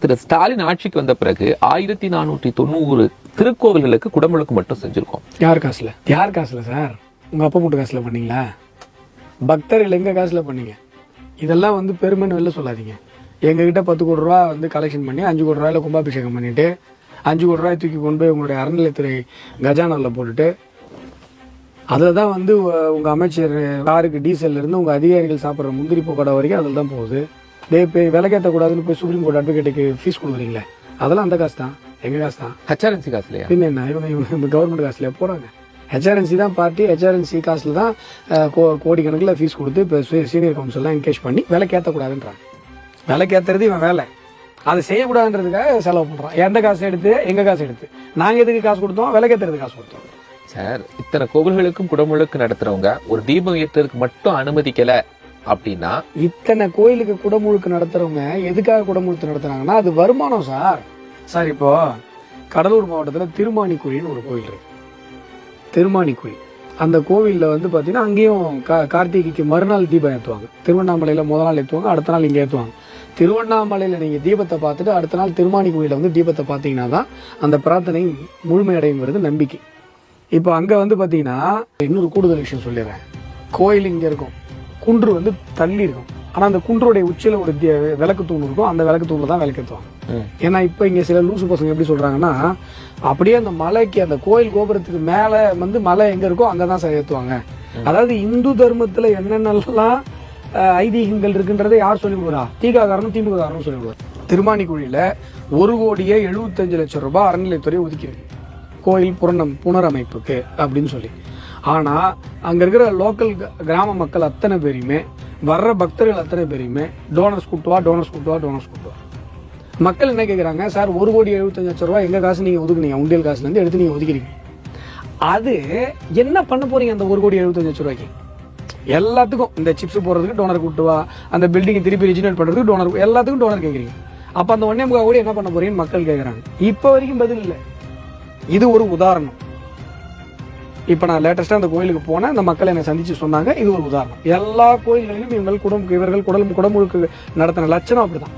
திரு ஸ்டாலின் ஆட்சிக்கு வந்த பிறகு 1490 திருக்கோவில்களுக்கு குடமுழுக்கு மட்டும் செஞ்சிருக்கோம். யார் காசுல சார்? உங்க அப்பா மூட்டு காசுல பண்ணீங்களா? பக்தர்கள் எங்க காசுல பண்ணீங்க? இதெல்லாம் வந்து பெருமைன்னு வெளில சொல்லாதீங்க. எங்ககிட்ட 10 கோடி ரூபா வந்து கலெக்ஷன் பண்ணி 5 கோடி ரூபாயில கும்பாபிஷேகம் பண்ணிட்டு 5 கோடி ரூபாய் தூக்கி கொண்டு போய் உங்களுடைய அறநிலையத்துறை கஜானாவில் போட்டுட்டு அதில் தான் வந்து உங்கள் அமைச்சர் காருக்கு டீசல்ல இருந்து உங்கள் அதிகாரிகள் சாப்பிட்ற முந்திரி பூக்கடை வரைக்கும் அதில் தான் போகுது. போய் விலைக்கேற்றக்கூடாதுன்னு போய் சுப்ரீம் கோர்ட் அட்வொகேட்டுக்கு ஃபீஸ் கொடுக்குறீங்களே, அதெல்லாம் அந்த காசு தான், எங்கள் காசு தான். ஹெச்ஆர்என்சி காசுலையா? பின்ன என்ன, இவங்க கவர்மெண்ட் காசுலையா போகிறாங்க? ஹெச்ஆர்என்சி தான் பார்ட்டி, ஹெச்ஆர்என்சி காசில் தான் கோடிக்கணக்கில் ஃபீஸ் கொடுத்து இப்போ சீனியர் கவுன்சில்லாம் என்கேஜ் பண்ணி விலைக்கேற்றக்கூடாதுன்றாங்க. விலைக்கேற்றுறது இவன் வேலை, அதை செய்யக்கூடாதுன்றதுக்காக செலவு பண்ணுறான். எந்த காசு எடுத்து? எங்கள் காசு எடுத்து. நாங்கள் எதுக்கு காசு கொடுத்தோம்? விலைக்கேற்றுறதுக்கு காசு கொடுத்தோம். சார், இத்தனை கோவில்களுக்கும் குடமுழுக்கு நடத்துறவங்க ஒரு தீபம் ஏற்றுறதுக்கு மட்டும் அனுமதிக்கல அப்படின்னா, இத்தனை கோயிலுக்கு குடமுழுக்கு நடத்துறவங்க எதுக்காக குடமுழுக்கு நடத்துறாங்கன்னா அது வருமானம் சார். சார், இப்போ கடலூர் மாவட்டத்தில் திருமானிக்குழின்னு ஒரு கோயில் இருக்கு. திருமானிக்குழி அந்த கோவிலில் வந்து பார்த்தீங்கன்னா அங்கேயும் கார்த்திகைக்கு மறுநாள் தீபம் ஏற்றுவாங்க. திருவண்ணாமலையில் முதல் நாள் ஏற்றுவாங்க, அடுத்த நாள் இங்கே ஏற்றுவாங்க. திருவண்ணாமலையில் நீங்கள் தீபத்தை பார்த்துட்டு அடுத்த நாள் திருமானிக்குழியில் வந்து தீபத்தை பார்த்தீங்கன்னா தான் அந்த பிரார்த்தனை முழுமையடைங்கிறது நம்பிக்கை. இப்போ அங்கே வந்து பார்த்தீங்கன்னா இன்னொரு கூடுதல் விஷயம் சொல்லிடுறேன். கோயில் இங்கே இருக்கும், குன்று வந்து தள்ளி இருக்கும். ஆனால் அந்த குன்றுடைய உச்சியில் ஒரு விளக்கு தூண் இருக்கும், அந்த விளக்கு தூணில் தான் விளக்கேற்றுவாங்க. ஏன்னா இப்போ இங்கே சில லூசு பசங்க எப்படி சொல்கிறாங்கன்னா, அப்படியே அந்த மலைக்கு அந்த கோயில் கோபுரத்துக்கு மேலே வந்து மலை எங்கே இருக்கோ அங்கே தான் ஏற்றுவாங்க. அதாவது இந்து தர்மத்தில் என்னென்னலாம் ஐதீகங்கள் இருக்குன்றதை யார் சொல்லி கொடுக்குறா? திகாகாரனும் திமுககாரனும் சொல்லி கொடுக்குறா. திருமானிக்குழியில் 1,75,00,000 ரூபாய் அறநிலையத்துறை ஒதுக்கியிருக்கு கோயில் புனரமைப்புக்கு அப்படின்னு சொல்லி. ஆனால் அங்கே இருக்கிற லோக்கல் கிராம மக்கள் அத்தனை பேரையுமே, வர்ற பக்தர்கள் அத்தனை பேரையுமே டோனர்ஸ் கூட்டுவா. மக்கள் என்ன கேட்குறாங்க? சார், 1,75,00,000 ரூபா எங்கள் காசு நீங்கள் ஒதுக்குனீங்க, உண்டியல் காசுலேருந்து எடுத்து நீங்கள் ஒதுக்கிறீங்க. அது என்ன பண்ண போறீங்க அந்த 1,75,00,000 ரூபாய்க்கு? எல்லாத்துக்கும் இந்த சிப்ஸ் போடுறதுக்கு டோனர் கூட்டுவா, அந்த பில்டிங் திருப்பி ரிஜினேட் பண்ணுறதுக்கு டோனர், எல்லாத்துக்கும் டோனர் கேட்குறீங்க. அப்போ அந்த 1.25 கோடி என்ன பண்ண போறீங்கன்னு மக்கள் கேட்குறாங்க. இப்போ வரைக்கும் பதில் இல்லை. இது ஒரு உதாரணம். இப்போ நான் லேட்டஸ்ட்டாக அந்த கோயிலுக்கு போனேன், அந்த மக்கள் என்னை சந்திச்சு சொன்னாங்க. இது ஒரு உதாரணம். எல்லா கோயில்களிலும் இவர்கள் குடமுழுக்கு நடத்தின லட்சணம் அப்படிதான்.